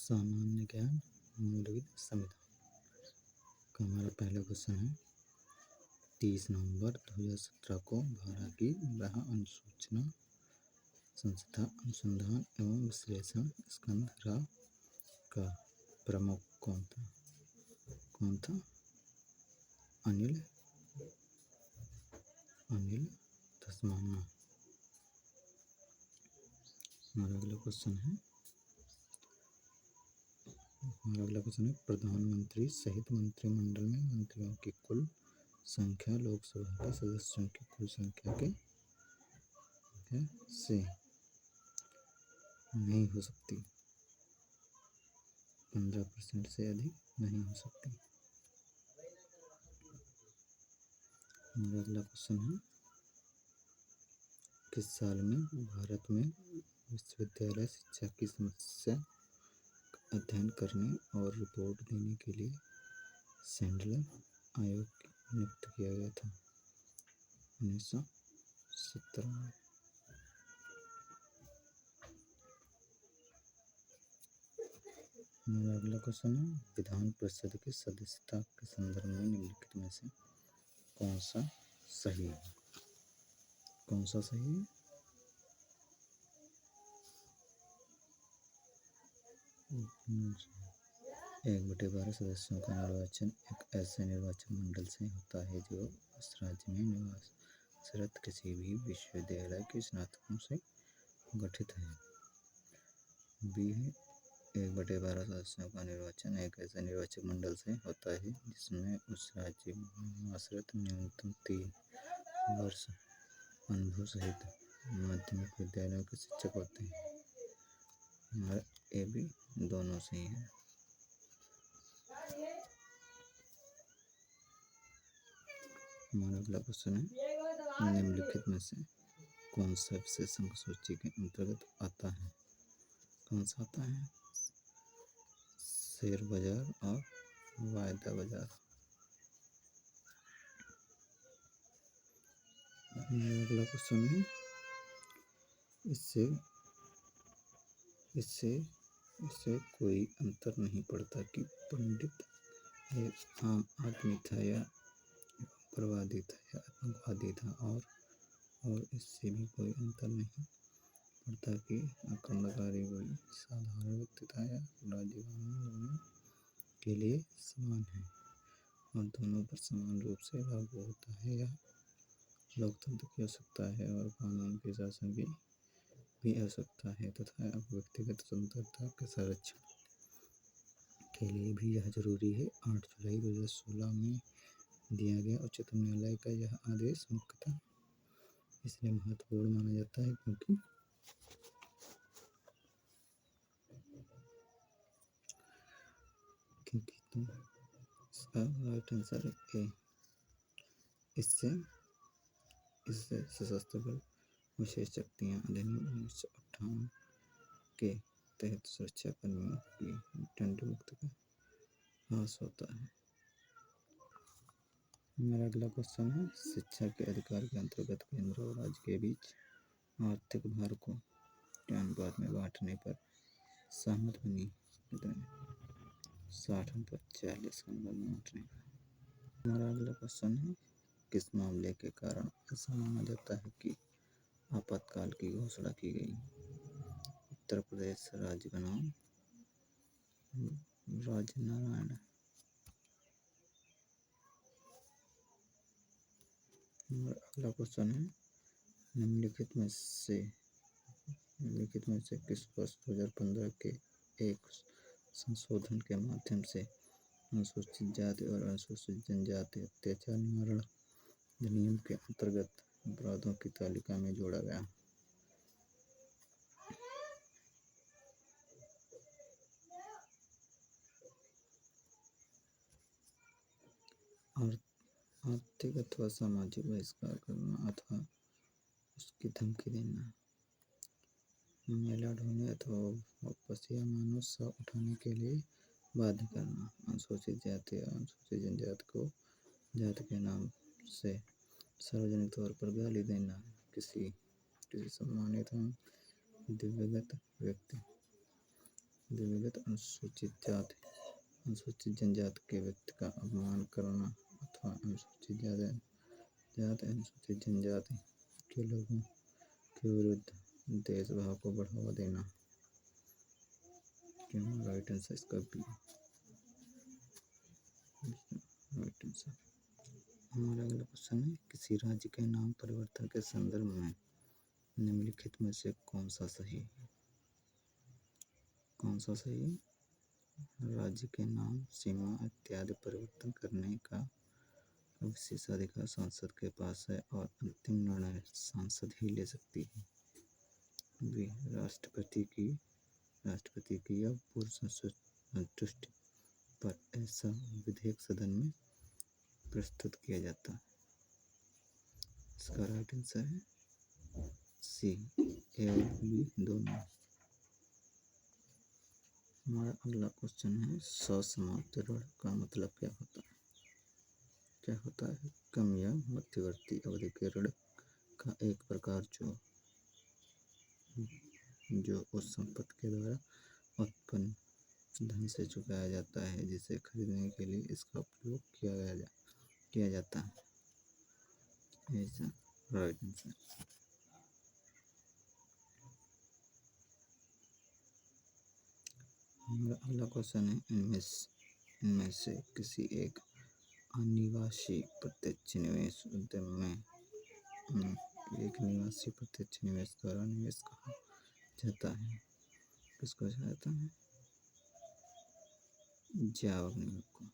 सामान्य ज्ञान मूलविद संविधान का हमारा पहला क्वेश्चन है। 30 नवंबर 2017 को भारत की ग्रह अनुसूचना संस्था अनुसंधान एवं विश्लेषण स्कंद रा का प्रमुख कौन था? अनिल धस्माना। हमारा अगला क्वेश्चन है प्रधानमंत्री सहित मंत्रिमंडल में मंत्रियों की कुल संख्या लोकसभा के सदस्यों की कुल संख्या के से नहीं हो सकती। 15% से अधिक नहीं हो सकती। हमारा अगला क्वेश्चन है किस साल में भारत में विश्वविद्यालय शिक्षा की समस्या का अध्ययन करने और रिपोर्ट देने के लिए सैंडलर आयोग नियुक्त किया गया था? 1917 में। हमारा अगला क्वेश्चन है विधान परिषद की सदस्यता के संदर्भ में निम्नलिखित में से कौन सा सही है? 1/12 सदस्यों का निर्वाचन एक ऐसे निर्वाचन मंडल से होता है जो उस राज्य में निवासरत किसी भी विश्वविद्यालय के स्नातकों से गठित है। बी है 1/12 सदस्यों का निर्वाचन एक ऐसे निर्वाचन मंडल से होता है जिसमें उस राज्य में निवासरत न्यूनतम 3 वर्ष अनुभव सहित माध्यमिक विद्यालयों के शिक्षक होते हैं। हमारा ए बी दोनों सही है। हमारा अगला क्वेश्चन है निम्नलिखित में से कौन सा विशेषण सूची के अंतर्गत आता है? कौन सा आता है? शेयर बाजार और वायदा बाजार। हमारा अगला क्वेश्चन है इससे कोई अंतर नहीं पड़ता कि पंडित एक आम आदमी था या उग्रवादी था या आतंकवादी था और इससे भी कोई अंतर नहीं पड़ता कि आक्रमणकारी कोई साधारण व्यक्ति था या अपराधी कानून के लिए समान है और दोनों पर समान रूप से लागू होता है। यह लोकतंत्र की आवश्यकता है और कानून के शासन की भी आवश्यकता है तथा व्यक्तिगत स्वतंत्रता के संरक्षण के लिए भी यह जरूरी है। 8 जुलाई 2016 में दिया गया उच्चतम न्यायालय का यह आदेश मुख्यतः इसलिए महत्वपूर्ण माना जाता है क्योंकि इसका राइट आंसर है ए। इससे सशस्त्र बल विशेष शक्तियाँ अधिनियम 1958 के तहत सुरक्षा कर्मियों की दंड मुक्त का ह्रास होता है। मेरा अगला क्वेश्चन है शिक्षा के अधिकार के अंतर्गत केंद्र और राज्य के बीच आर्थिक भार को के अनुपात में बांटने पर सहमत बनी। 60/40 का बांटने का। हमारा अगला क्वेश्चन है किस मामले के कारण ऐसा माना जाता है कि आपातकाल की घोषणा की गई? उत्तर प्रदेश राज्य का नाम राजनारायण। अगला क्वेश्चन है निम्नलिखित में से किस वर्ष 2015 के एक संशोधन के माध्यम से अनुसूचित जाति और अनुसूचित जनजाति अत्याचार निवारण अधिनियम के अंतर्गत अपराधों की तालिका में जोड़ा गया? आर्थिक अथवा सामाजिक बहिष्कार करना अथवा उसकी धमकी देना, महिला ढूंढने अथवा वापस या मानव शव उठाने के लिए बाध्य करना, अनुसूचित जाति या अनुसूचित जनजाति को जाति के नाम से सार्वजनिक तौर पर गाली देना, किसी सम्मानित एवं दिव्यांग व्यक्ति द्विविधता अनुसूचित जनजाति के व्यक्ति का अपमान करना अथवा अनुसूचित अनुसूचित जनजाति के लोगों के विरुद्ध देशभाव को बढ़ावा देना। क्यों राइट आंसर इसका बी, राइट आंसर। हमारा अगला क्वेश्चन है, किसी राज्य के नाम परिवर्तन के संदर्भ में निम्नलिखित में से कौन सा सही है? कौन सा सही है? राज्य के नाम, सीमा इत्यादि परिवर्तन करने का विशेषाधिकार संसद के पास है और अंतिम निर्णय संसद ही ले सकती है। बी, राष्ट्रपति की या पूर्व संतुष्टि पर ऐसा विधेयक सदन में प्रस्तुत किया जाता है। इसका राइट आंसर है सी, ए और बी दोनों। हमारा अगला क्वेश्चन है, ससमाप्त ऋण का मतलब क्या होता है? क्या होता है? कम या मध्यवर्ती अवधि के ऋण का एक प्रकार जो उस संपत्ति के द्वारा उत्पन्न धन से चुकाया जाता है जिसे खरीदने के लिए इसका उपयोग किया जाता है। ऐसा राइट आंसर। हमारा अगला क्वेश्चन है, इनमें से किसी एक अनिवासी प्रत्यक्ष निवेश उद्यम में एक निवासी प्रत्यक्ष निवेश द्वारा निवेश कहा जाता है? किसको जाता है? जवाब नहीं आपको।